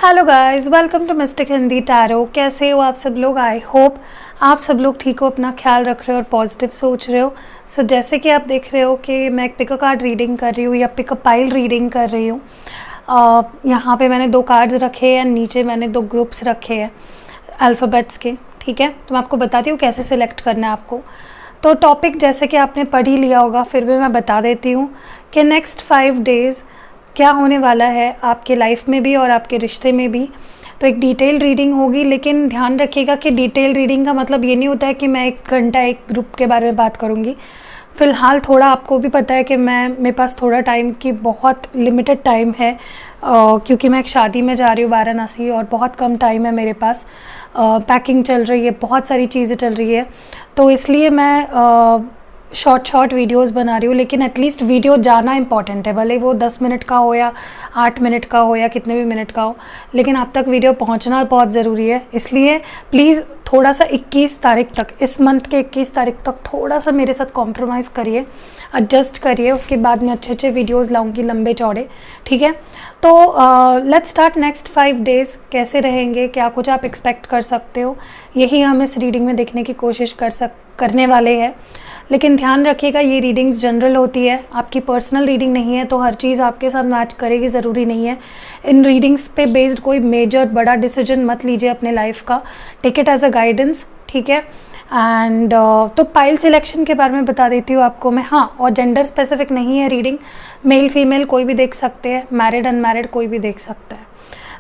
Hello guys, welcome to mystic Hindi tarot. कैसे हो आप सब लोग? आई होप आप सब लोग ठीक हो, अपना ख्याल रख रहे हो और पॉजिटिव सोच रहे हो। सो जैसे कि आप देख रहे हो कि मैं एक पिक अ कार्ड रीडिंग कर रही हूँ या पिक अ पाइल रीडिंग कर रही हूँ। यहाँ पे मैंने 2 कार्ड्स रखे हैं, नीचे मैंने 2 ग्रुप्स रखे हैं अल्फ़ाबेट्स के। ठीक है, तो मैं आपको बताती हूँ कैसे सिलेक्ट करना है आपको। तो टॉपिक जैसे कि आपने पढ़ ही लिया होगा, फिर भी मैं बता देती हूँ कि नेक्स्ट 5 डेज़ क्या होने वाला है आपके लाइफ में भी और आपके रिश्ते में भी। तो एक डिटेल रीडिंग होगी, लेकिन ध्यान रखिएगा कि डिटेल रीडिंग का मतलब ये नहीं होता है कि मैं 1 घंटा एक ग्रुप के बारे में बात करूँगी। फ़िलहाल थोड़ा आपको भी पता है कि मेरे पास थोड़ा टाइम की बहुत लिमिटेड टाइम है, क्योंकि मैं एक शादी में जा रही हूँ वाराणसी और बहुत कम टाइम है मेरे पास। पैकिंग चल रही है, बहुत सारी चीज़ें चल रही है, तो इसलिए मैं शॉर्ट वीडियोस बना रही हूँ। लेकिन एटलीस्ट वीडियो जाना इंपॉर्टेंट है, भले वो 10 मिनट का हो या 8 मिनट का हो या कितने भी मिनट का हो, लेकिन आप तक वीडियो पहुँचना बहुत ज़रूरी है। इसलिए प्लीज़ थोड़ा सा 21 तारीख तक, इस मंथ के 21 तारीख तक थोड़ा सा मेरे साथ कॉम्प्रोमाइज़ करिए, एडजस्ट करिए। उसके बाद मैं अच्छे वीडियोज़ लाऊँगी, लंबे चौड़े। ठीक है, तो लेट्स स्टार्ट। नेक्स्ट 5 डेज़ कैसे रहेंगे, क्या कुछ आप एक्सपेक्ट कर सकते हो, यही हम इस रीडिंग में देखने की कोशिश करने वाले हैं। लेकिन ध्यान रखिएगा, ये रीडिंग्स जनरल होती है, आपकी पर्सनल रीडिंग नहीं है, तो हर चीज़ आपके साथ मैच करेगी ज़रूरी नहीं है। इन रीडिंग्स पे बेस्ड कोई मेजर बड़ा डिसीजन मत लीजिए अपने लाइफ का, take it as a guidance. ठीक है, एंड तो पाइल सिलेक्शन के बारे में बता देती हूँ आपको मैं। हाँ, और जेंडर स्पेसिफिक नहीं है रीडिंग, मेल फीमेल कोई भी देख सकते हैं, मैरिड अनमैरिड कोई भी देख सकता है।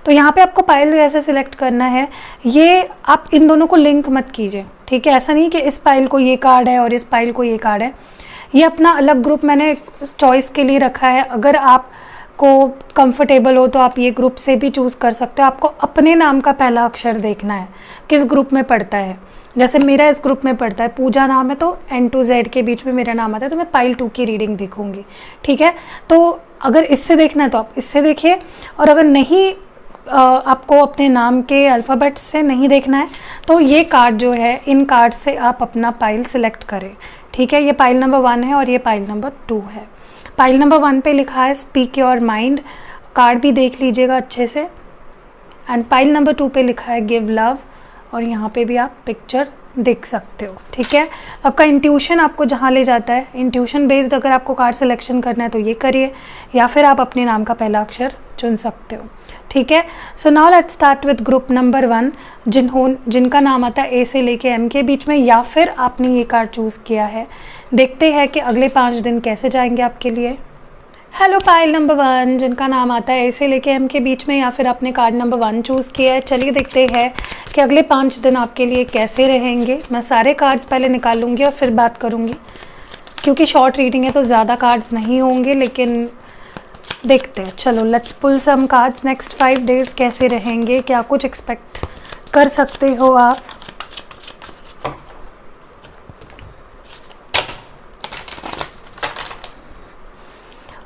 तो यहाँ पे आपको पाइल कैसे सिलेक्ट करना है, ये आप इन दोनों को लिंक मत कीजिए। ठीक है, ऐसा नहीं कि इस पाइल को ये कार्ड है और इस पाइल को ये कार्ड है। ये अपना अलग ग्रुप मैंने चॉइस के लिए रखा है। अगर आप को कंफर्टेबल हो तो आप ये ग्रुप से भी चूज़ कर सकते हो। आपको अपने नाम का पहला अक्षर देखना है, किस ग्रुप में पढ़ता है। जैसे मेरा इस ग्रुप में पढ़ता है, पूजा नाम है, तो N to Z के बीच में मेरा नाम आता है, तो मैं पाइल 2 की रीडिंग देखूंगी। ठीक है, तो अगर इससे देखना है तो आप इससे देखिए, और अगर नहीं आपको अपने नाम के अल्फ़ाबेट से नहीं देखना है तो ये कार्ड जो है, इन कार्ड से आप अपना पाइल सिलेक्ट करें। ठीक है, ये पाइल नंबर 1 है और ये पाइल नंबर 2 है। पाइल नंबर 1 पे लिखा है स्पीक योर माइंड, कार्ड भी देख लीजिएगा अच्छे से। एंड पाइल नंबर 2 पे लिखा है गिव लव, और यहाँ पे भी आप पिक्चर देख सकते हो। ठीक है, आपका इंट्यूशन आपको जहाँ ले जाता है, इंट्यूशन बेस्ड अगर आपको कार्ड सिलेक्शन करना है तो ये करिए, या फिर आप अपने नाम का पहला अक्षर चुन सकते हो। ठीक है, so now let's start with group number 1, जिनका नाम आता है A से लेके M के बीच में, या फिर आपने ये कार्ड चूज़ किया है। देखते हैं कि अगले 5 दिन कैसे जाएंगे आपके लिए। हेलो पाइल नंबर 1, जिनका नाम आता है A से लेके M के बीच में, या फिर आपने कार्ड नंबर 1 चूज़ किया है। चलिए देखते हैं कि अगले 5 दिन आपके लिए कैसे रहेंगे। मैं सारे कार्ड्स पहले निकाल लूँगी और फिर बात करूँगी, क्योंकि शॉर्ट रीडिंग है तो ज़्यादा कार्ड्स नहीं होंगे, लेकिन देखते हैं। चलो let's pull some cards. Next 5 days कैसे रहेंगे, क्या कुछ एक्सपेक्ट कर सकते हो आप।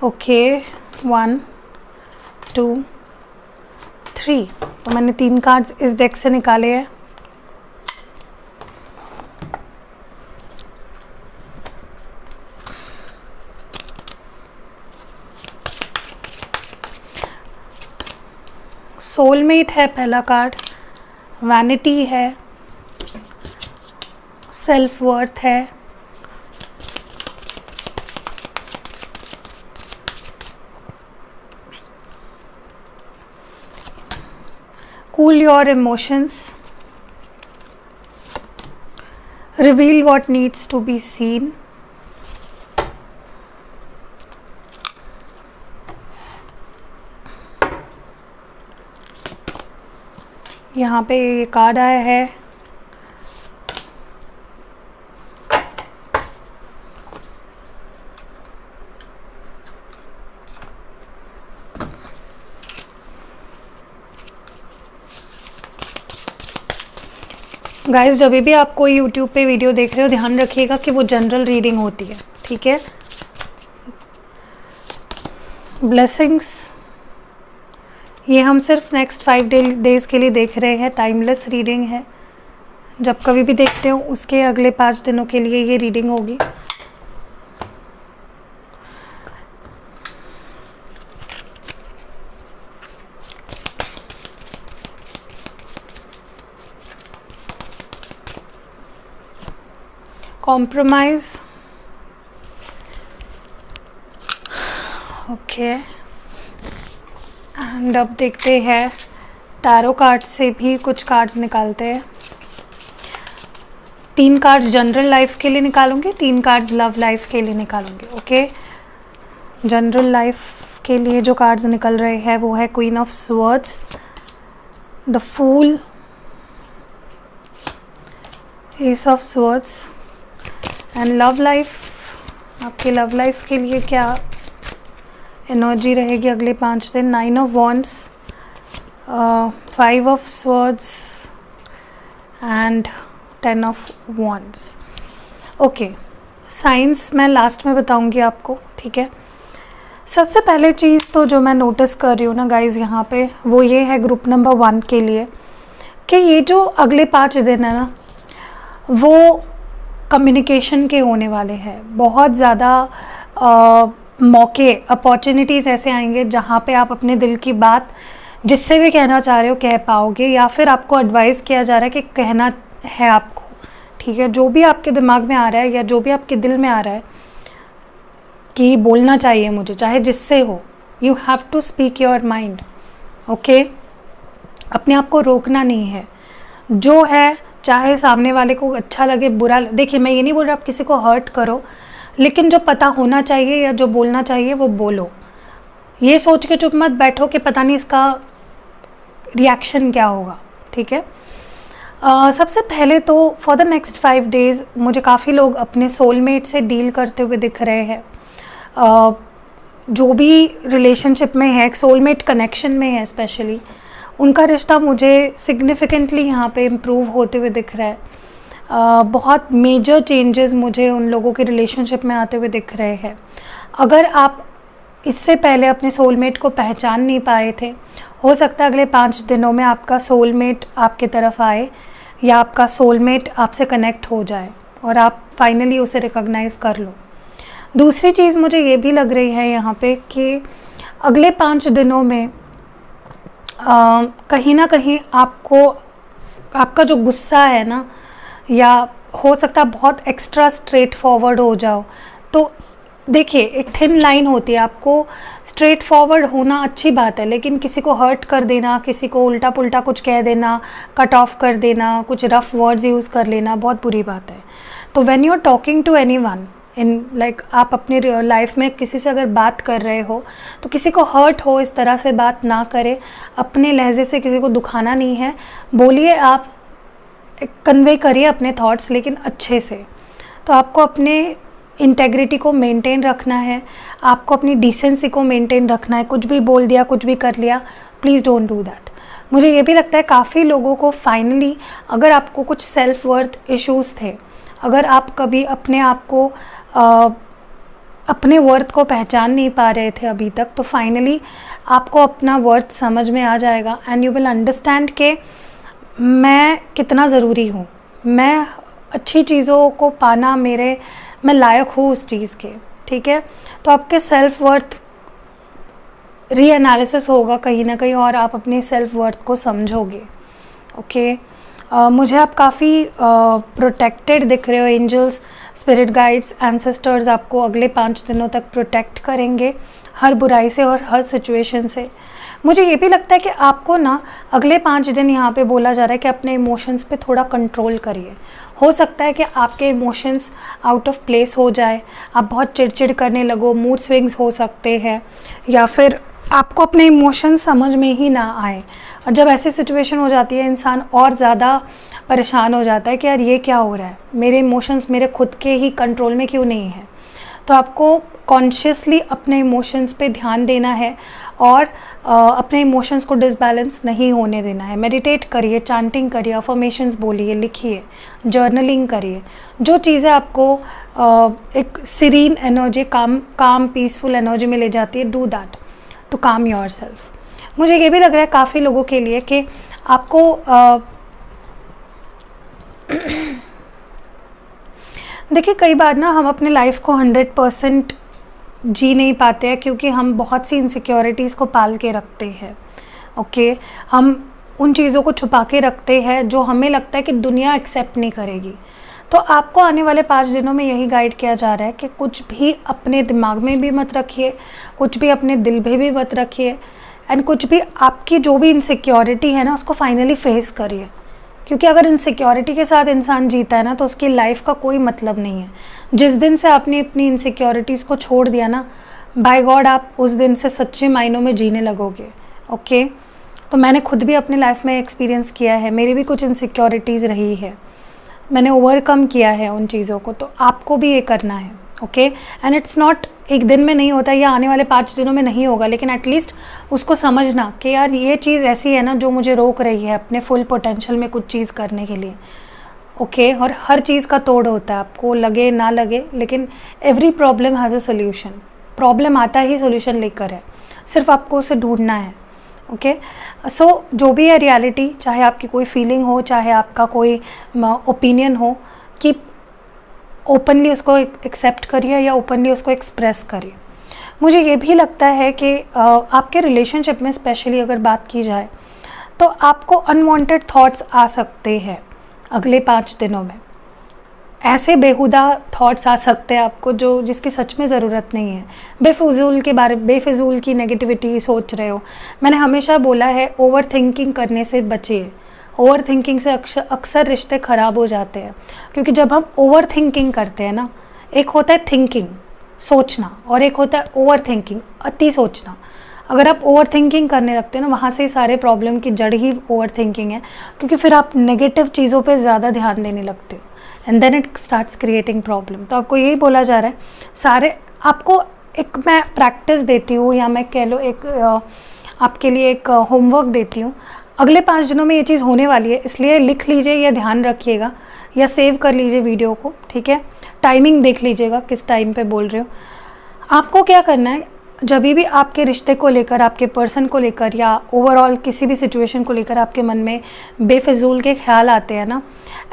ओके, 1 2 3, तो मैंने 3 कार्ड्स इस डेक से निकाले हैं। सोलमेट है पहला कार्ड, वैनिटी है, सेल्फ वर्थ है, cool your emotions, reveal what needs to be seen, यहाँ पे ये कार्ड आया है गाइस। जब भी आप कोई YouTube पे वीडियो देख रहे हो, ध्यान रखिएगा कि वो जनरल रीडिंग होती है। ठीक है, ब्लेसिंग्स ये हम सिर्फ नेक्स्ट 5 डेज़ के लिए देख रहे हैं, टाइमलेस रीडिंग है। जब कभी भी देखते हो उसके अगले 5 दिनों के लिए ये रीडिंग होगी। Compromise, okay. एंड अब देखते हैं टैरो कार्ड से भी कुछ कार्ड्स निकालते हैं। 3 कार्ड्स जनरल लाइफ के लिए निकालूंगी, 3 कार्ड्स लव लाइफ के लिए निकालूंगी, ओके। जनरल लाइफ के लिए जो कार्ड्स निकल रहे हैं वो है queen of swords, the fool, ace of swords. And love life, आपकी लव लाइफ के लिए क्या एनर्जी रहेगी अगले 5 दिन? 9 of wands, 5 of swords and 10 of wands, okay. Science मैं लास्ट में बताऊंगी आपको, ठीक है। सबसे पहले चीज़ तो जो मैं नोटिस कर रही हूँ ना गाइज़ यहाँ पे, वो ये है ग्रुप नंबर 1 के लिए कि ये जो अगले 5 दिन है ना, वो कम्युनिकेशन के होने वाले हैं। बहुत ज़्यादा मौके, अपॉर्चुनिटीज़ ऐसे आएंगे जहाँ पे आप अपने दिल की बात जिससे भी कहना चाह रहे हो कह पाओगे, या फिर आपको एडवाइस किया जा रहा है कि कहना है आपको, ठीक है। जो भी आपके दिमाग में आ रहा है या जो भी आपके दिल में आ रहा है कि बोलना चाहिए मुझे, चाहे जिससे हो, you have to speak your mind, okay. अपने आप को रोकना नहीं है। जो है, चाहे सामने वाले को अच्छा लगे बुरा, देखिए मैं ये नहीं बोल रहा आप किसी को हर्ट करो, लेकिन जो पता होना चाहिए या जो बोलना चाहिए वो बोलो। ये सोच के चुप मत बैठो कि पता नहीं इसका रिएक्शन क्या होगा, ठीक है। सबसे पहले तो फॉर द नेक्स्ट 5 डेज़ मुझे काफ़ी लोग अपने सोलमेट से डील करते हुए दिख रहे हैं। जो भी रिलेशनशिप में है, सोलमेट कनेक्शन में है स्पेशली, उनका रिश्ता मुझे सिग्निफिकेंटली यहाँ पे इम्प्रूव होते हुए दिख रहा है। बहुत मेजर चेंजेस मुझे उन लोगों के रिलेशनशिप में आते हुए दिख रहे हैं। अगर आप इससे पहले अपने सोलमेट को पहचान नहीं पाए थे, हो सकता है अगले 5 दिनों में आपका सोलमेट आपके तरफ आए या आपका सोलमेट आपसे कनेक्ट हो जाए और आप फाइनली उसे रिकॉग्नाइज़ कर लो। दूसरी चीज़ मुझे ये भी लग रही है यहाँ पे कि अगले 5 दिनों में कहीं ना कहीं आपको, आपका जो गुस्सा है ना, या हो सकता है बहुत एक्स्ट्रा स्ट्रेट फॉरवर्ड हो जाओ। तो देखिए एक थिन लाइन होती है, आपको स्ट्रेट फॉरवर्ड होना अच्छी बात है, लेकिन किसी को हर्ट कर देना, किसी को उल्टा पुल्टा कुछ कह देना, कट ऑफ कर देना, कुछ रफ वर्ड्स यूज़ कर लेना बहुत बुरी बात है। तो when you are talking to anyone in like, आप अपनी लाइफ में किसी से अगर बात कर रहे हो तो किसी को हर्ट हो इस तरह से बात ना करें। अपने लहजे से किसी को दुखाना नहीं है, बोलिए, आप कन्वे करिए अपने थॉट्स, लेकिन अच्छे से। तो आपको अपने इंटेग्रिटी को मेंटेन रखना है, आपको अपनी डिसेंसी को मेंटेन रखना है। कुछ भी बोल दिया, कुछ भी कर लिया, प्लीज़ डोंट डू दैट। मुझे ये भी लगता है काफ़ी लोगों को फाइनली, अगर आपको कुछ सेल्फ वर्थ इश्यूज़ थे, अगर आप कभी अपने आप को अपने वर्थ को पहचान नहीं पा रहे थे अभी तक, तो फाइनली आपको अपना वर्थ समझ में आ जाएगा एंड यू विल अंडरस्टैंड के मैं कितना ज़रूरी हूँ, मैं अच्छी चीज़ों को पाना, मैं लायक हूँ उस चीज़ के, ठीक है। तो आपके सेल्फ वर्थ रीएनालिसिस होगा कहीं ना कहीं और आप अपने सेल्फ वर्थ को समझोगे, ओके। मुझे आप काफ़ी प्रोटेक्टेड दिख रहे हो। एंजल्स, स्पिरिट गाइड्स, एंसेस्टर्स आपको अगले 5 दिनों तक प्रोटेक्ट करेंगे हर बुराई से और हर सिचुएशन से। मुझे ये भी लगता है कि आपको ना अगले 5 दिन यहाँ पे बोला जा रहा है कि अपने इमोशंस पे थोड़ा कंट्रोल करिए। हो सकता है कि आपके इमोशंस आउट ऑफ प्लेस हो जाए, आप बहुत चिड़चिड़ करने लगो, मूड स्विंग्स हो सकते हैं, या फिर आपको अपने इमोशंस समझ में ही ना आए। और जब ऐसी सिचुएशन हो जाती है, इंसान और ज़्यादा परेशान हो जाता है कि यार ये क्या हो रहा है, मेरे इमोशंस मेरे खुद के ही कंट्रोल में क्यों नहीं है। तो आपको कॉन्शियसली अपने इमोशंस पे ध्यान देना है और अपने इमोशंस को डिसबैलेंस नहीं होने देना है। मेडिटेट करिए, चांटिंग करिए, अफर्मेशंस बोलिए, लिखिए, जर्नलिंग करिए। जो चीज़ें आपको एक serene energy, calm peaceful energy में ले जाती है, do that to calm yourself. मुझे ये भी लग रहा है काफ़ी लोगों के लिए कि आपको देखिए कई बार ना हम अपने लाइफ को 100% जी नहीं पाते हैं क्योंकि हम बहुत सी इनसिक्योरिटीज़ को पाल के रखते हैं, ओके। हम उन चीज़ों को छुपा के रखते हैं जो हमें लगता है कि दुनिया एक्सेप्ट नहीं करेगी। तो आपको आने वाले 5 दिनों में यही गाइड किया जा रहा है कि कुछ भी अपने दिमाग में भी मत रखिए, कुछ भी अपने दिल में भी मत रखिए, एंड कुछ भी आपकी जो भी इनसिक्योरिटी है ना उसको फाइनली फेस करिए। क्योंकि अगर इनसिक्योरिटी के साथ इंसान जीता है ना तो उसकी लाइफ का कोई मतलब नहीं है। जिस दिन से आपने अपनी इनसिक्योरिटीज़ को छोड़ दिया ना, बाय गॉड आप उस दिन से सच्चे मायनों में जीने लगोगे। ओके, तो मैंने खुद भी अपनी लाइफ में एक्सपीरियंस किया है, मेरी भी कुछ इनसिक्योरिटीज़ रही है, मैंने ओवरकम किया है उन चीज़ों को, तो आपको भी ये करना है। ओके, एंड इट्स नॉट एक दिन में नहीं होता, या आने वाले 5 दिनों में नहीं होगा, लेकिन एटलीस्ट उसको समझना कि यार ये चीज़ ऐसी है ना जो मुझे रोक रही है अपने फुल पोटेंशियल में कुछ चीज़ करने के लिए। ओके, और हर चीज़ का तोड़ होता है, आपको लगे ना लगे, लेकिन every problem has a solution. Problem आता ही सोल्यूशन लेकर है, सिर्फ आपको उसे ढूंढना है। ओके, सो जो भी है रियलिटी, चाहे आपकी कोई फीलिंग हो, चाहे आपका कोई ओपिनियन हो, कि ओपनली उसको एक्सेप्ट करिए या ओपनली उसको एक्सप्रेस करिए। मुझे ये भी लगता है कि आपके रिलेशनशिप में स्पेशली अगर बात की जाए तो आपको अनवांटेड थॉट्स आ सकते हैं अगले 5 दिनों में। ऐसे बेहुदा थॉट्स आ सकते हैं आपको जिसकी सच में ज़रूरत नहीं है। बेफिजूल की नेगेटिविटी सोच रहे हो। मैंने हमेशा बोला है ओवर थिंकिंग करने से बचिए। ओवर थिंकिंग से अक्सर रिश्ते ख़राब हो जाते हैं, क्योंकि जब हम ओवर थिंकिंग करते हैं ना, एक होता है थिंकिंग सोचना और एक होता है ओवर थिंकिंग अति सोचना। अगर आप ओवर थिंकिंग करने लगते हो ना, वहाँ से ही सारे प्रॉब्लम की जड़ ही ओवर थिंकिंग है, क्योंकि फिर आप नेगेटिव चीज़ों पे ज़्यादा ध्यान देने लगते हो and then it starts creating problem. तो आपको यही बोला जा रहा है, सारे आपको एक मैं प्रैक्टिस देती हूँ, या मैं कह लो एक आपके लिए एक होमवर्क देती हूँ। अगले 5 दिनों में ये चीज़ होने वाली है, इसलिए लिख लीजिए या ध्यान रखिएगा या सेव कर लीजिए वीडियो को, ठीक है। टाइमिंग देख लीजिएगा किस टाइम पे बोल रहे हो। आपको क्या करना है, जब भी आपके रिश्ते को लेकर, आपके पर्सन को लेकर, या ओवरऑल किसी भी सिचुएशन को लेकर आपके मन में बेफिजूल के ख्याल आते हैं ना,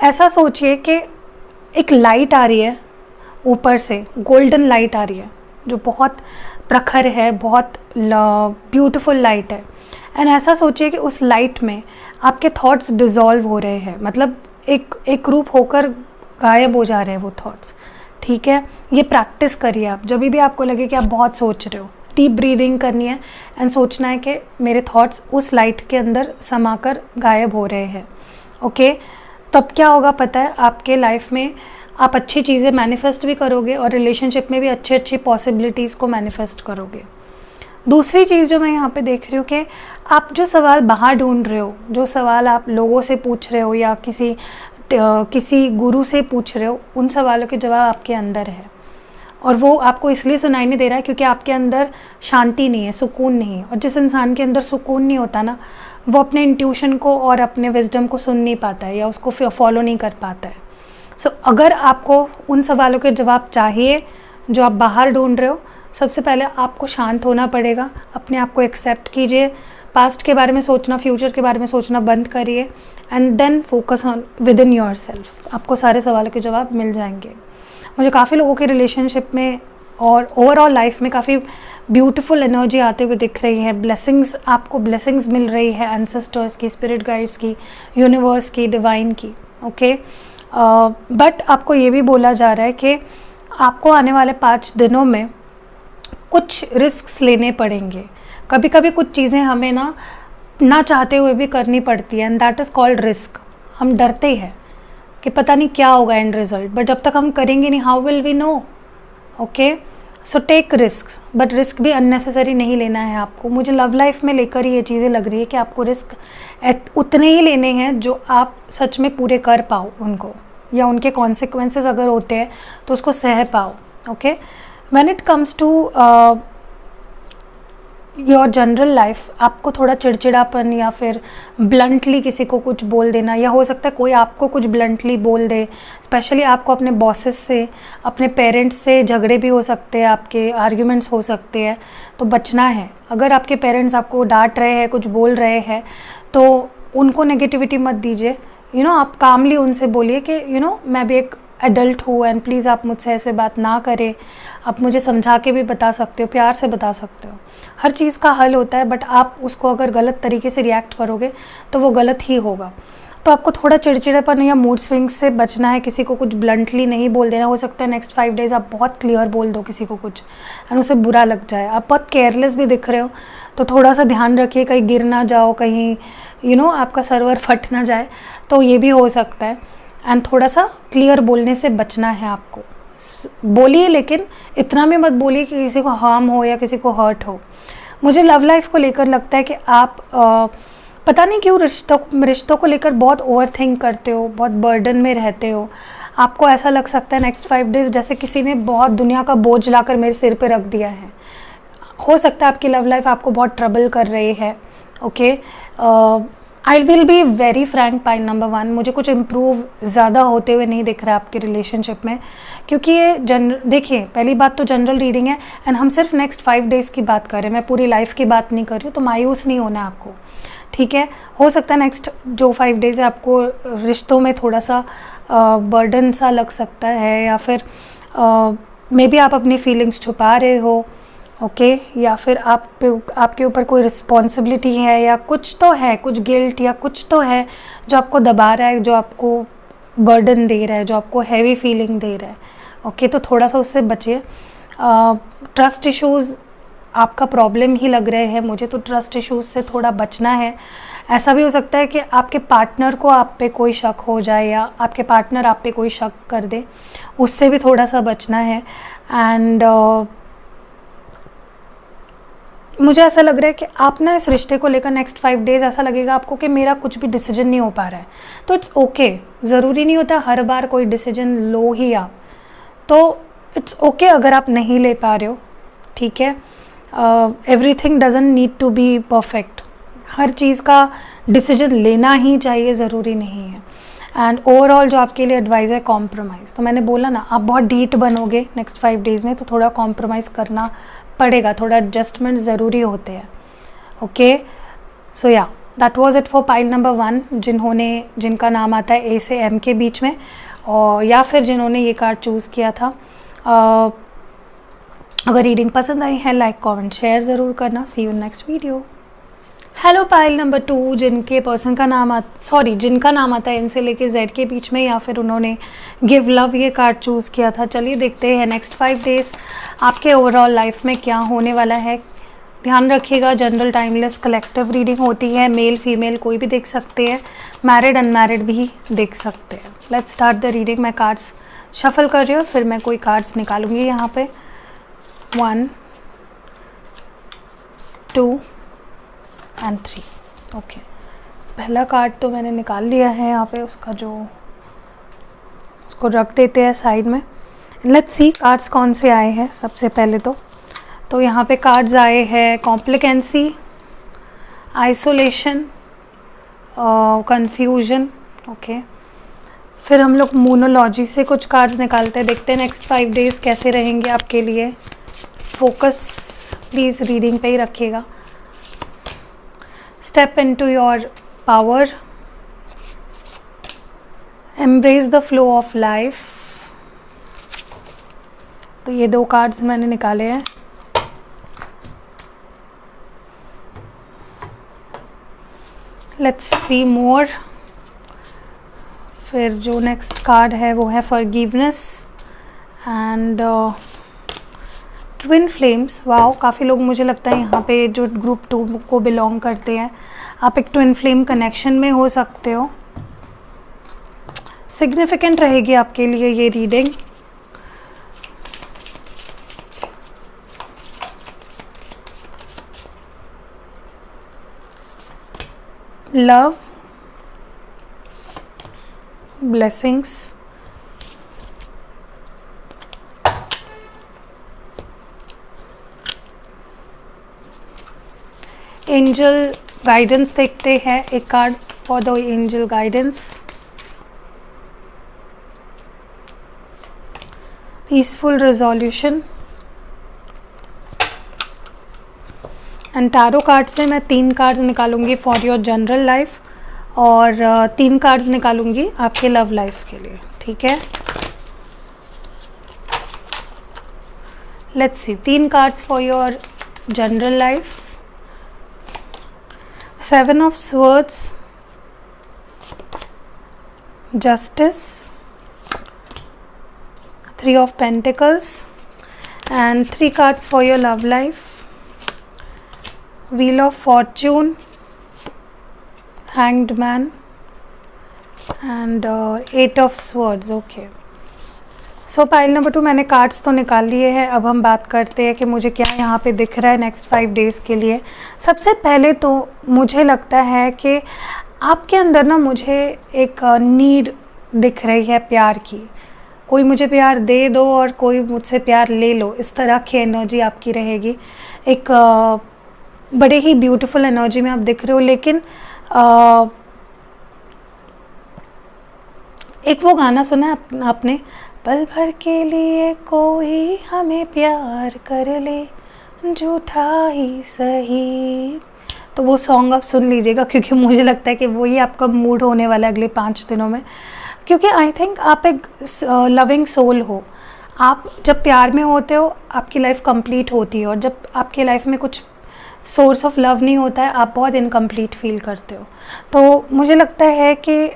ऐसा सोचिए कि एक लाइट आ रही है ऊपर से, गोल्डन लाइट आ रही है जो बहुत प्रखर है, बहुत ब्यूटीफुल लाइट है। एंड ऐसा सोचिए कि उस लाइट में आपके थॉट्स डिज़ोल्व हो रहे हैं, मतलब एक रूप होकर गायब हो जा रहे हैं वो थॉट्स, ठीक है। ये प्रैक्टिस करिए आप। जब भी आपको लगे कि आप बहुत सोच रहे हो, डीप ब्रीदिंग करनी है एंड सोचना है कि मेरे थॉट्स उस लाइट के अंदर समाकर गायब हो रहे हैं। ओके, तब क्या होगा पता है, आपके लाइफ में आप अच्छी चीज़ें मैनिफेस्ट भी करोगे और रिलेशनशिप में भी अच्छी पॉसिबिलिटीज़ को मैनिफेस्ट करोगे। दूसरी चीज़ जो मैं यहाँ पे देख रही हूँ कि आप जो सवाल बाहर ढूंढ रहे हो, जो सवाल आप लोगों से पूछ रहे हो या किसी गुरु से पूछ रहे हो, उन सवालों के जवाब आपके अंदर है, और वो आपको इसलिए सुनाई नहीं दे रहा है क्योंकि आपके अंदर शांति नहीं है, सुकून नहीं है। और जिस इंसान के अंदर सुकून नहीं होता ना, वो अपने इंट्यूशन को और अपने विजडम को सुन नहीं पाता है या उसको फॉलो नहीं कर पाता है। सो अगर आपको उन सवालों के जवाब चाहिए जो आप बाहर ढूंढ रहे हो, सबसे पहले आपको शांत होना पड़ेगा, अपने आप को एक्सेप्ट कीजिए, पास्ट के बारे में सोचना, फ्यूचर के बारे में सोचना बंद करिए and then focus on within yourself. आपको सारे सवालों के जवाब मिल जाएंगे। मुझे काफ़ी लोगों के रिलेशनशिप में और ओवरऑल लाइफ में काफ़ी ब्यूटीफुल एनर्जी आते हुए दिख रही है। ब्लेसिंग्स, आपको ब्लेसिंग्स मिल रही है एंसेस्टर्स की, स्पिरिट गाइड्स की, यूनिवर्स की, डिवाइन की। ओके, बट आपको ये भी बोला जा रहा है कि आपको आने वाले 5 दिनों में कुछ रिस्क्स लेने पड़ेंगे। कभी कभी कुछ चीज़ें हमें ना चाहते हुए भी करनी पड़ती है, and that is called risk. हम डरते हैं कि पता नहीं क्या होगा एंड रिजल्ट, बट जब तक हम करेंगे नहीं, how will we know. Okay, so take risk, but risk भी अननेसेसरी नहीं लेना है आपको। मुझे लव लाइफ में लेकर ही ये चीज़ें लग रही है कि आपको रिस्क उतने ही लेने हैं जो आप सच में पूरे कर पाओ उनको, या उनके कॉन्सिक्वेंसेस अगर होते हैं तो उसको सह पाओ। Okay, when it comes to your general life, आपको थोड़ा चिड़चिड़ापन या फिर ब्लंटली किसी को कुछ बोल देना, या हो सकता है कोई आपको कुछ ब्लंटली बोल दे, स्पेशली आपको अपने बॉसेस से, अपने पेरेंट्स से झगड़े भी हो सकते हैं, आपके आर्ग्यूमेंट्स हो सकते हैं, तो बचना है। अगर आपके पेरेंट्स आपको डांट रहे हैं, कुछ बोल रहे हैं, तो उनको नेगेटिविटी मत दीजिए। आप कामली उनसे बोलिए कि मैं भी एक एडल्ट हूँ एंड प्लीज़ आप मुझसे ऐसे बात ना करें। आप मुझे समझा के भी बता सकते हो, प्यार से बता सकते हो। हर चीज़ का हल होता है, बट आप उसको अगर गलत तरीके से रिएक्ट करोगे तो वो गलत ही होगा। तो आपको थोड़ा चिड़चिड़ापन या मूड स्विंग्स से बचना है, किसी को कुछ ब्लंटली नहीं बोल देना। हो सकता है नेक्स्ट 5 डेज़ आप बहुत क्लियर बोल दो किसी को कुछ एंड उसे बुरा लग जाए। आप बहुत केयरलेस भी दिख रहे हो, तो थोड़ा सा ध्यान रखिए, कहीं गिर ना जाओ, कहीं आपका सर्वर फट ना जाए, तो ये भी हो सकता है। एंड थोड़ा सा क्लियर बोलने से बचना है आपको। बोलिए, लेकिन इतना भी मत बोलिए कि किसी को हार्म हो या किसी को हर्ट हो। मुझे लव लाइफ को लेकर लगता है कि आप पता नहीं क्यों रिश्तों को लेकर बहुत ओवर थिंक करते हो, बहुत बर्डन में रहते हो। आपको ऐसा लग सकता है नेक्स्ट 5 डेज़ जैसे किसी ने बहुत दुनिया का बोझ लाकर मेरे सिर पे रख दिया है। हो सकता है आपकी लव लाइफ आपको बहुत ट्रबल कर रही है। Okay, I will be very Frank, pile number 1, मुझे कुछ इम्प्रूव ज़्यादा होते हुए नहीं दिख रहा है आपके रिलेशनशिप में, क्योंकि ये देखिए, पहली बात तो जनरल रीडिंग है एंड हम सिर्फ नेक्स्ट 5 डेज़ की बात कर रहे हैं, मैं पूरी लाइफ की बात नहीं कर रही हूँ, तो मायूस नहीं होना आपको, ठीक है। हो सकता है नेक्स्ट जो 5 डेज़ है आपको रिश्तों में थोड़ा सा बर्डन सा लग सकता है, या फिर मे बी आप अपनी फीलिंग्स छुपा रहे हो, ओके, या फिर आपके ऊपर कोई रिस्पॉन्सिबिलिटी है, या कुछ तो है, कुछ गिल्ट या कुछ तो है जो आपको दबा रहा है, जो आपको बर्डन दे रहा है, जो आपको हैवी फीलिंग दे रहा है। ओके, तो थोड़ा सा उससे बचिए। ट्रस्ट इश्यूज़ आपका प्रॉब्लम ही लग रहे हैं मुझे, तो ट्रस्ट इश्यूज़ से थोड़ा बचना है। ऐसा भी हो सकता है कि आपके पार्टनर को आप पे कोई शक हो जाए, या आपके पार्टनर आप पे कोई शक कर दे, उससे भी थोड़ा सा बचना है। एंड मुझे ऐसा लग रहा है कि आप ना इस रिश्ते को लेकर नेक्स्ट 5 डेज़ ऐसा लगेगा आपको कि मेरा कुछ भी डिसीजन नहीं हो पा रहा है, तो इट्स ओके। ज़रूरी नहीं होता हर बार कोई डिसीजन लो ही आप, तो इट्स ओके अगर आप नहीं ले पा रहे हो, ठीक है। Everything doesn't need to be perfect, हर चीज़ का डिसीजन लेना ही चाहिए, ज़रूरी नहीं है। एंड ओवरऑल जो आपके लिए एडवाइस है, कॉम्प्रोमाइज़, तो मैंने बोला ना, आप बहुत ढीठ बनोगे नेक्स्ट 5 डेज़ में, तो थोड़ा कॉम्प्रोमाइज़ करना पड़ेगा, थोड़ा एडजस्टमेंट ज़रूरी होते हैं। ओके, सो या that was it for pile number 1, जिनका नाम आता है ए से एम के बीच में, और या फिर जिन्होंने ये कार्ड चूज़ किया था। अगर रीडिंग पसंद आई है, लाइक कमेंट शेयर ज़रूर करना। See you next video. Hello pile number 2, जिनका नाम आता है एन से लेके जेड के बीच में, या फिर उन्होंने गिव लव ये कार्ड चूज़ किया था। चलिए देखते हैं नेक्स्ट 5 डेज़ आपके ओवरऑल लाइफ में क्या होने वाला है। ध्यान रखिएगा, जनरल टाइमलेस कलेक्टिव रीडिंग होती है, मेल फीमेल कोई भी देख सकते हैं, मैरिड अनमैरिड भी देख सकते हैं। Let's start the reading. मैं कार्ड्स शफल कर रही हूँ, फिर मैं कोई कार्ड्स निकालूंगी यहाँ पे। 1 2 एंड 3। ओके, पहला कार्ड तो मैंने निकाल लिया है यहाँ पे, उसको रख देते हैं साइड में। लेट्स सी कार्ड्स कौन से आए हैं। सबसे पहले तो यहाँ पे कार्ड्स आए हैं कॉम्प्लिकेंसी, आइसोलेशन, कंफ्यूजन। ओके, फिर हम लोग मोनोलॉजी से कुछ कार्ड्स निकालते हैं, देखते हैं नेक्स्ट 5 डेज़ कैसे रहेंगे आपके लिए। फोकस प्लीज़ रीडिंग पे ही रखिएगा। Step into your power, embrace the flow of life। तो ये 2 कार्ड्स मैंने निकाले हैं। Let's see more। फिर जो नेक्स्ट कार्ड है वो है forgiveness and twin flames. Wow, काफ़ी लोग मुझे लगता है यहाँ पे जो ग्रुप 2 को बिलोंग करते हैं, आप एक ट्विन फ्लेम कनेक्शन में हो सकते हो। सिग्निफिकेंट रहेगी आपके लिए ये reading. Love, blessings, angel guidance देखते हैं। एक card for the angel guidance, peaceful resolution. And tarot card से मैं 3 कार्ड्स निकालूंगी फॉर योर जनरल लाइफ, और 3 कार्ड्स निकालूंगी आपके लव लाइफ के लिए, ठीक है। Let's see 3 cards for your general life. 7 of Swords, Justice, Three of Pentacles, and 3 cards for your love life. Wheel of Fortune, Hanged Man, and 8 of Swords. Okay, so pile number 2 मैंने cards तो निकाल लिए हैं. अब हम बात करते हैं कि मुझे क्या यहाँ पे दिख रहा है नेक्स्ट 5 डेज़ के लिए. सबसे पहले तो मुझे लगता है कि आपके अंदर ना मुझे एक नीड दिख रही है प्यार की. कोई मुझे प्यार दे दो और कोई मुझसे प्यार ले लो, इस तरह की एनर्जी आपकी रहेगी. एक बड़े ही ब्यूटीफुल एनर्जी में आप दिख रहे हो. लेकिन एक वो गाना सुना है आपने, पल भर के लिए कोई हमें प्यार कर ले, झूठा ही सही. तो वो सॉन्ग आप सुन लीजिएगा, क्योंकि मुझे लगता है कि वही आपका मूड होने वाला है अगले 5 दिनों में. क्योंकि आई थिंक आप एक लविंग सोल हो. आप जब प्यार में होते हो आपकी लाइफ कंप्लीट होती है, और जब आपकी लाइफ में कुछ सोर्स ऑफ लव नहीं होता है आप बहुत इनकम्प्लीट फील करते हो. तो मुझे लगता है कि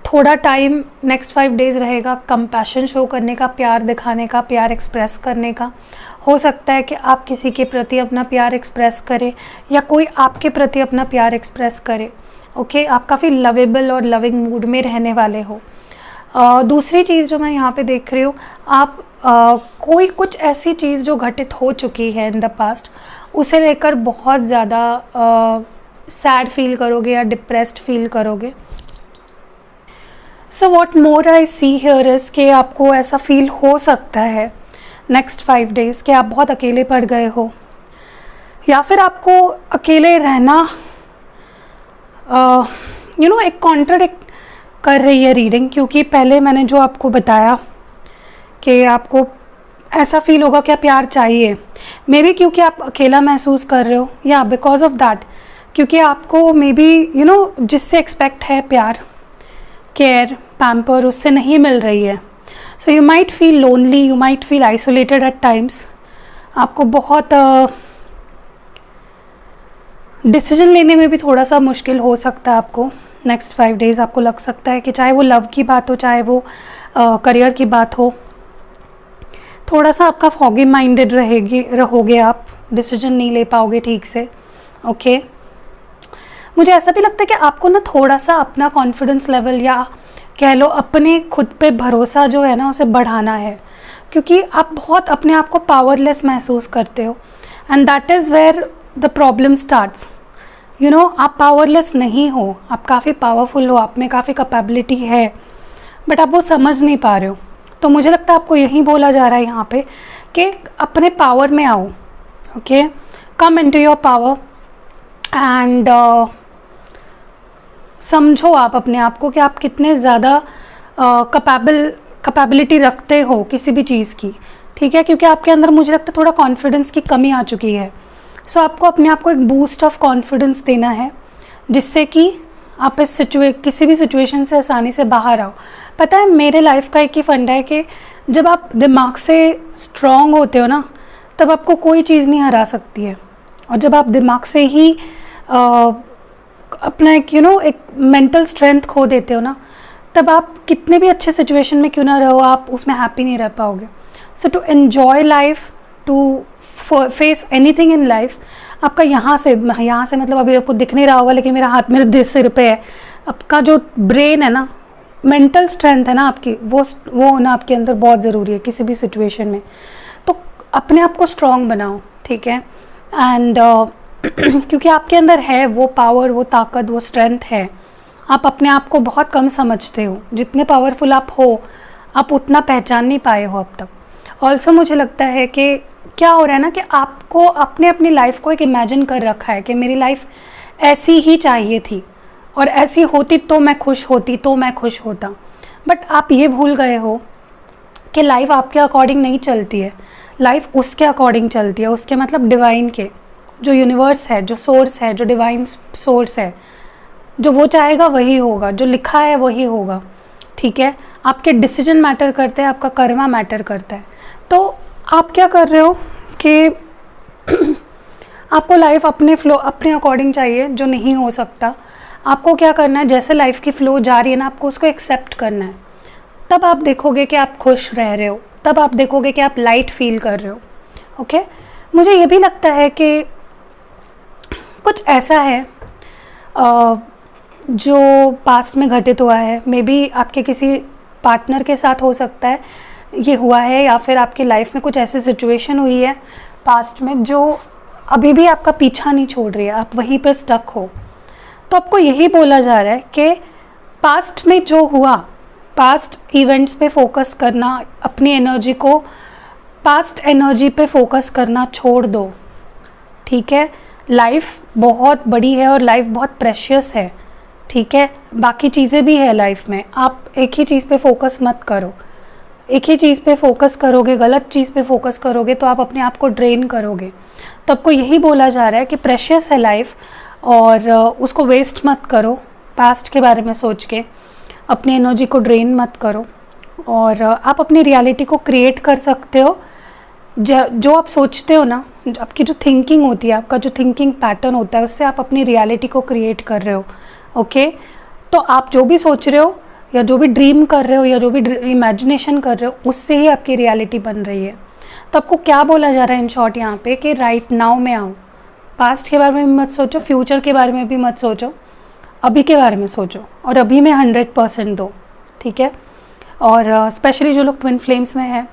थोड़ा टाइम नेक्स्ट 5 डेज़ रहेगा कंपैशन शो करने का, प्यार दिखाने का, प्यार एक्सप्रेस करने का. हो सकता है कि आप किसी के प्रति अपना प्यार एक्सप्रेस करें या कोई आपके प्रति अपना प्यार एक्सप्रेस करे. ओके, आप काफ़ी लवेबल और लविंग मूड में रहने वाले हो. दूसरी चीज़ जो मैं यहाँ पे देख रही हूँ, आप कोई कुछ ऐसी चीज़ जो घटित हो चुकी है इन द पास्ट, उसे लेकर बहुत ज़्यादा सैड फील करोगे या डिप्रेस्ड फील करोगे. So what more I see here is कि आपको ऐसा फील हो सकता है नेक्स्ट 5 डेज़ कि आप बहुत अकेले पड़ गए हो, या फिर आपको अकेले रहना एक कॉन्ट्राडिक्ट कर रही है रीडिंग. क्योंकि पहले मैंने जो आपको बताया कि आपको ऐसा फील होगा कि प्यार चाहिए, मे बी क्योंकि आप अकेला महसूस कर रहे हो, या बिकॉज ऑफ दैट क्योंकि आपको मे बी जिससे एक्सपेक्ट है प्यार, केयर, पैम्पर, उससे नहीं मिल रही है. So you might feel lonely, you might feel isolated at times. आपको बहुत डिसीजन लेने में भी थोड़ा सा मुश्किल हो सकता है आपको नेक्स्ट 5 डेज़. आपको लग सकता है कि चाहे वो लव की बात हो, चाहे वो करियर की बात हो, थोड़ा सा आपका फॉगी माइंडेड रहोगे आप, डिसीजन नहीं ले पाओगे ठीक से. ओके, मुझे ऐसा भी लगता है कि आपको ना थोड़ा सा अपना कॉन्फिडेंस लेवल, या कह लो अपने खुद पे भरोसा जो है ना, उसे बढ़ाना है. क्योंकि आप बहुत अपने आप को पावरलेस महसूस करते हो, and that is where the problem starts. आप पावरलेस नहीं हो, आप काफ़ी पावरफुल हो, आप में काफ़ी कैपेबिलिटी है, बट आप वो समझ नहीं पा रहे हो. तो मुझे लगता है आपको यही बोला जा रहा है यहाँ पे कि अपने पावर में आओ. Okay, come into your power and समझो आप अपने आप को कि आप कितने ज़्यादा कैपेबिलिटी रखते हो किसी भी चीज़ की. ठीक है, क्योंकि आपके अंदर मुझे लगता है थोड़ा कॉन्फिडेंस की कमी आ चुकी है. सो आपको अपने आप को एक बूस्ट ऑफ कॉन्फिडेंस देना है, जिससे कि आप इस किसी भी सिचुएशन से आसानी से बाहर आओ. पता है, मेरे लाइफ का एक ही फंडा है कि जब आप दिमाग से स्ट्रॉन्ग होते हो ना, तब आपको कोई चीज़ नहीं हरा सकती है. और जब आप दिमाग से ही अपना एक मेंटल स्ट्रेंथ खो देते हो ना, तब आप कितने भी अच्छे सिचुएशन में क्यों ना रहो, आप उसमें हैप्पी नहीं रह पाओगे. So to enjoy life, to face anything in life, आपका यहाँ से मतलब अभी आपको दिख नहीं रहा होगा, लेकिन मेरा हाथ मेरे सिर पे है. आपका जो ब्रेन है ना, मेंटल स्ट्रेंथ है ना आपकी, वो होना आपके अंदर बहुत ज़रूरी है किसी भी सिचुएशन में. तो अपने आप को स्ट्रॉन्ग बनाओ. ठीक है, एंड क्योंकि आपके अंदर है वो पावर, वो ताकत, वो स्ट्रेंथ है. आप अपने आप को बहुत कम समझते हो. जितने पावरफुल आप हो, आप उतना पहचान नहीं पाए हो अब तक. ऑल्सो मुझे लगता है कि क्या हो रहा है ना, कि आपको अपनी लाइफ को एक इमेजिन कर रखा है कि मेरी लाइफ ऐसी ही चाहिए थी, और ऐसी होती तो मैं खुश होता. बट आप ये भूल गए हो कि लाइफ आपके अकॉर्डिंग नहीं चलती है, लाइफ उसके अकॉर्डिंग चलती है. उसके मतलब डिवाइन के, जो यूनिवर्स है, जो सोर्स है, जो डिवाइन सोर्स है, जो वो चाहेगा वही होगा, जो लिखा है वही होगा. ठीक है, आपके डिसीजन मैटर करते हैं, आपका कर्मा मैटर करता है. तो आप क्या कर रहे हो कि आपको लाइफ अपने फ्लो अपने अकॉर्डिंग चाहिए, जो नहीं हो सकता। आपको क्या करना है, जैसे लाइफ की फ़्लो जा रही है ना, आपको उसको एक्सेप्ट करना है। तब आप देखोगे कि आप खुश रह रहे हो, तब आप देखोगे कि आप लाइट फील कर रहे हो। ओके, मुझे ये भी लगता है कि कुछ ऐसा है जो पास्ट में घटित हुआ है, मे बी आपके किसी पार्टनर के साथ हो सकता है ये हुआ है, या फिर आपकी लाइफ में कुछ ऐसी सिचुएशन हुई है पास्ट में जो अभी भी आपका पीछा नहीं छोड़ रही है, आप वहीं पे स्टक हो। तो आपको यही बोला जा रहा है कि पास्ट में जो हुआ, पास्ट इवेंट्स पे फोकस करना, अपनी एनर्जी को पास्ट एनर्जी पे फोकस करना छोड़ दो। ठीक है, लाइफ बहुत बड़ी है और लाइफ बहुत प्रेशियस है। ठीक है, बाकी चीज़ें भी है लाइफ में, आप एक ही चीज़ पे फोकस मत करो। एक ही चीज़ पे फोकस करोगे, गलत चीज़ पे फोकस करोगे तो आप अपने आप को ड्रेन करोगे। तो आपको यही बोला जा रहा है कि प्रेशियस है लाइफ और उसको वेस्ट मत करो पास्ट के बारे में सोच के, अपनी एनर्जी को ड्रेन मत करो। और आप अपनी रियलिटी को क्रिएट कर सकते हो। जो आप सोचते हो ना, आपकी जो थिंकिंग होती है, आपका जो थिंकिंग पैटर्न होता है, उससे आप अपनी रियलिटी को क्रिएट कर रहे हो। ओके, तो आप जो भी सोच रहे हो या जो भी ड्रीम कर रहे हो या जो भी इमेजिनेशन कर रहे हो, उससे ही आपकी रियलिटी बन रही है। तो आपको क्या बोला जा रहा है इन शॉर्ट यहाँ पे कि राइट नाउ में आओ। पास्ट के बारे में भी मत सोचो, फ्यूचर के बारे में भी मत सोचो, अभी के बारे में सोचो और अभी में 100% दो। ठीक है, और स्पेशली जो लोग ट्विन फ्लेम्स में है,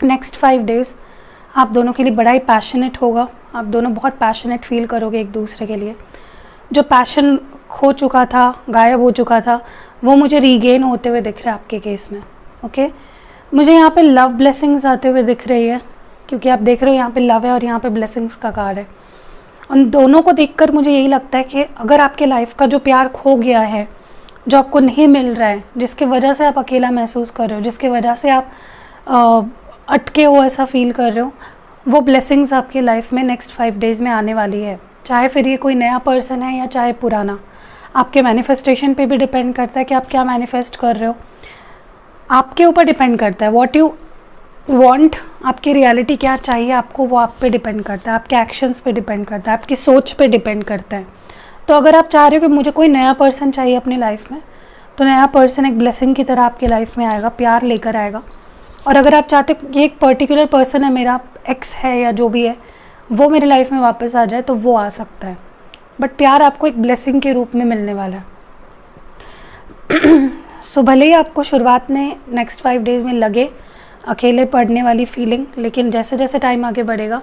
नेक्स्ट 5 डेज़ आप दोनों के लिए बड़ा ही पैशनेट होगा। आप दोनों बहुत पैशनेट फील करोगे एक दूसरे के लिए। जो पैशन खो चुका था, गायब हो चुका था, वो मुझे रीगेन होते हुए दिख रहा है आपके केस में। ओके, मुझे यहाँ पे लव ब्लेसिंग्स आते हुए दिख रही है, क्योंकि आप देख रहे हो यहाँ पे लव है और यहाँ पे ब्लेसिंग्स का कार्ड है। उन दोनों को देखकर मुझे यही लगता है कि अगर आपके लाइफ का जो प्यार खो गया है, जो आपको नहीं मिल रहा है, जिसकी वजह से आप अकेला महसूस कर रहे हो, जिसकी वजह से आप अटके हो ऐसा फील कर रहे हो, वो ब्लेसिंग्स आपकी लाइफ में नेक्स्ट 5 डेज़ में आने वाली है। चाहे फिर ये कोई नया पर्सन है या चाहे पुराना, आपके मैनिफेस्टेशन पे भी डिपेंड करता है कि आप क्या मैनिफेस्ट कर रहे हो। आपके ऊपर डिपेंड करता है, व्हाट यू वांट, आपकी रियलिटी क्या चाहिए आपको, वो आप पे डिपेंड करता है, आपके एक्शंस पे डिपेंड करता है, आपकी सोच पे डिपेंड करता है। तो अगर आप चाह रहे हो कि मुझे कोई नया पर्सन चाहिए अपनी लाइफ में, तो नया पर्सन एक ब्लेसिंग की तरह आपकी लाइफ में आएगा, प्यार लेकर आएगा। और अगर आप चाहते हो कि एक पर्टिकुलर पर्सन है, मेरा एक्स है या जो भी है, वो मेरी लाइफ में वापस आ जाए, तो वो आ सकता है। बट प्यार आपको एक ब्लेसिंग के रूप में मिलने वाला है। सो भले ही आपको शुरुआत में नेक्स्ट 5 डेज़ में लगे अकेले पढ़ने वाली फीलिंग, लेकिन जैसे जैसे टाइम आगे बढ़ेगा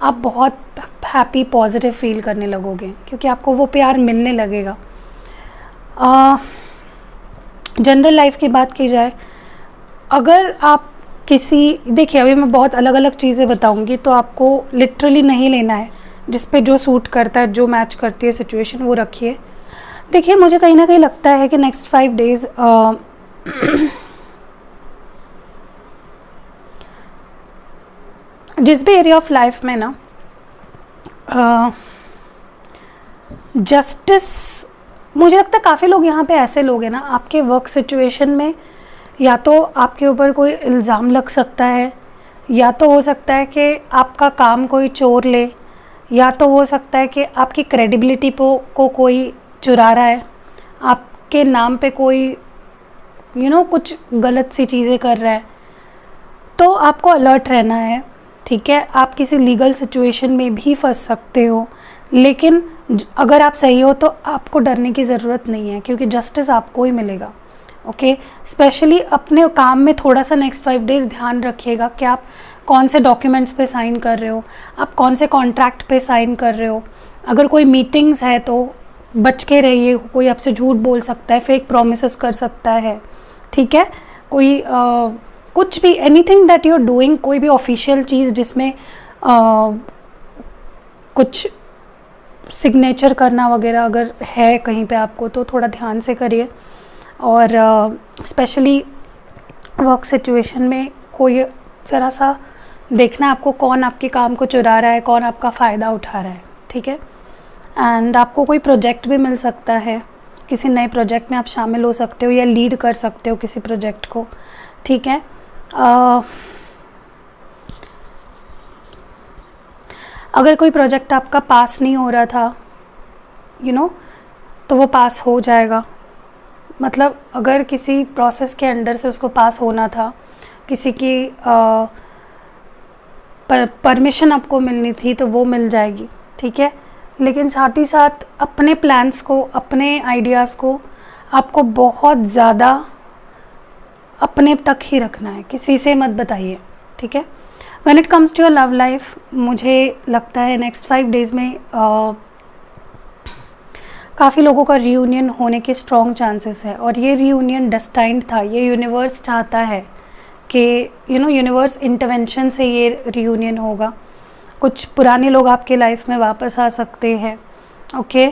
आप बहुत हैप्पी पॉजिटिव फील करने लगोगे, क्योंकि आपको वो प्यार मिलने लगेगा। जनरल लाइफ की बात की जाए, अगर आप देखिए अभी मैं बहुत अलग अलग चीज़ें बताऊंगी, तो आपको लिटरली नहीं लेना है, जिस पे जो सूट करता है, जो मैच करती है सिचुएशन, वो रखिए। देखिए मुझे कहीं ना कहीं लगता है कि नेक्स्ट 5 डेज़ जिस भी एरिया ऑफ लाइफ में ना जस्टिस, मुझे लगता है काफ़ी लोग यहाँ पे ऐसे लोग हैं ना, आपके वर्क सिचुएशन में या तो आपके ऊपर कोई इल्ज़ाम लग सकता है, या तो हो सकता है कि आपका काम कोई चोर ले, या तो हो सकता है कि आपकी क्रेडिबिलिटी को कोई चुरा रहा है, आपके नाम पे कोई कुछ गलत सी चीज़ें कर रहा है। तो आपको अलर्ट रहना है। ठीक है, आप किसी लीगल सिचुएशन में भी फंस सकते हो, लेकिन अगर आप सही हो तो आपको डरने की ज़रूरत नहीं है, क्योंकि जस्टिस आपको ही मिलेगा। ओके, स्पेशली अपने काम में थोड़ा सा नेक्स्ट 5 डेज़ ध्यान रखिएगा कि आप कौन से डॉक्यूमेंट्स पे साइन कर रहे हो, आप कौन से कॉन्ट्रैक्ट पे साइन कर रहे हो। अगर कोई मीटिंग्स है तो बच के रहिए, कोई आपसे झूठ बोल सकता है, फेक प्रोमिसेस कर सकता है। ठीक है, कोई कुछ भी, anything that you are doing, कोई भी ऑफिशियल चीज़ जिसमें कुछ सिग्नेचर करना वगैरह अगर है कहीं पे आपको, तो थोड़ा ध्यान से करिए। और स्पेशली वर्क सिचुएशन में कोई ज़रा सा देखना आपको, कौन आपके काम को चुरा रहा है, कौन आपका फ़ायदा उठा रहा है। ठीक है, एंड आपको कोई प्रोजेक्ट भी मिल सकता है, किसी नए प्रोजेक्ट में आप शामिल हो सकते हो या लीड कर सकते हो किसी प्रोजेक्ट को। ठीक है, अगर कोई प्रोजेक्ट आपका पास नहीं हो रहा था तो वो पास हो जाएगा। मतलब अगर किसी प्रोसेस के अंडर से उसको पास होना था, किसी की परमिशन आपको मिलनी थी तो वो मिल जाएगी, ठीक है। लेकिन साथ ही साथ अपने प्लान्स को, अपने आइडियाज़ को आपको बहुत ज़्यादा अपने तक ही रखना है, किसी से मत बताइए, ठीक है। When it comes to your love life, मुझे लगता है नेक्स्ट 5 डेज़ में काफ़ी लोगों का रियूनियन होने के स्ट्रॉन्ग चांसेस है। और ये रियूनियन डेस्टाइन्ड था, ये यूनिवर्स चाहता है कि यूनिवर्स इंटरवेंशन से ये रियूनियन होगा। कुछ पुराने लोग आपके लाइफ में वापस आ सकते हैं, ओके।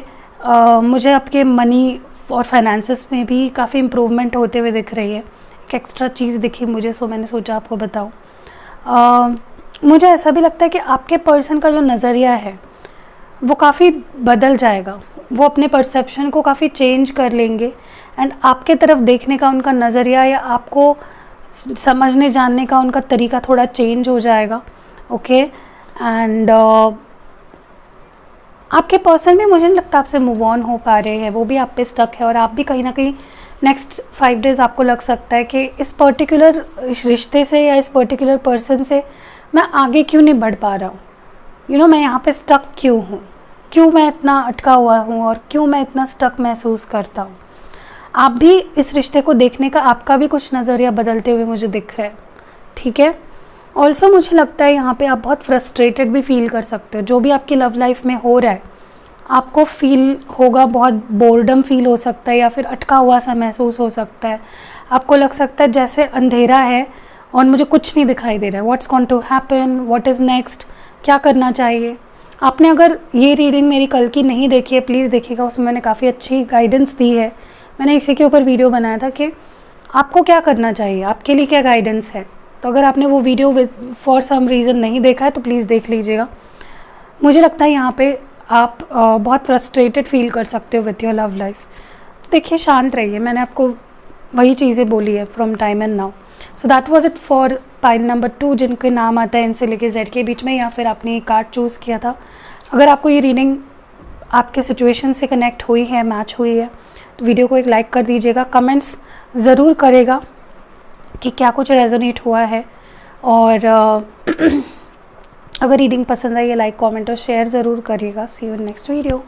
मुझे आपके मनी और फाइनेंसेस में भी काफ़ी इम्प्रूवमेंट होते हुए दिख रही है। एक एक्स्ट्रा चीज़ दिखी मुझे, सो मैंने सोचा आपको बताऊं। मुझे ऐसा भी लगता है कि आपके पर्सन का जो नज़रिया है वो काफ़ी बदल जाएगा, वो अपने परसेप्शन को काफ़ी चेंज कर लेंगे एंड आपके तरफ देखने का उनका नज़रिया या आपको समझने जानने का उनका तरीका थोड़ा चेंज हो जाएगा, ओके। एंड आपके पर्सन भी मुझे नहीं लगता आपसे मूव ऑन हो पा रहे हैं, वो भी आप पे स्टक है। और आप भी कहीं ना कहीं नेक्स्ट 5 डेज़ आपको लग सकता है कि इस पर्टिकुलर रिश्ते से या इस पर्टिकुलर पर्सन से मैं आगे क्यों नहीं बढ़ पा रहा हूँ, मैं यहाँ पे स्टक क्यों हूँ, क्यों मैं इतना अटका हुआ हूँ और क्यों मैं इतना स्टक महसूस करता हूँ। आप भी इस रिश्ते को देखने का आपका भी कुछ नज़रिया बदलते हुए मुझे दिख रहा है, ठीक है। ऑल्सो मुझे लगता है यहाँ पे आप बहुत फ्रस्ट्रेटेड भी फील कर सकते हो। जो भी आपकी लव लाइफ में हो रहा है आपको फील होगा, बहुत बोर्डम फील हो सकता है या फिर अटका हुआ सा महसूस हो सकता है। आपको लग सकता है जैसे अंधेरा है और मुझे कुछ नहीं दिखाई दे रहा है। What's going to happen, what is next, क्या करना चाहिए। आपने अगर ये रीडिंग मेरी कल की नहीं देखी है प्लीज़ देखिएगा, उसमें मैंने काफ़ी अच्छी गाइडेंस दी है। मैंने इसी के ऊपर वीडियो बनाया था कि आपको क्या करना चाहिए, आपके लिए क्या गाइडेंस है। तो अगर आपने वो वीडियो फॉर सम रीज़न नहीं देखा है तो प्लीज़ देख लीजिएगा। मुझे लगता है यहाँ पे आप बहुत फ्रस्ट्रेटेड फील कर सकते हो विथ योर लव लाइफ। तो देखिए, शांत रहिए, मैंने आपको वही चीज़ें बोली है from time and now. So that was it for pile number 2, जिनके नाम आता है एन से लेके जेड के बीच में, या फिर आपने ये कार्ड चूज़ किया था। अगर आपको ये रीडिंग आपके सिचुएशन से कनेक्ट हुई है, मैच हुई है, तो वीडियो को एक लाइक कर दीजिएगा। कमेंट्स ज़रूर करेगा कि क्या कुछ रेजोनेट हुआ है। और अगर रीडिंग पसंद आई है लाइक, कमेंट और शेयर ज़रूर करिएगा। सी यू इन नेक्स्ट वीडियो।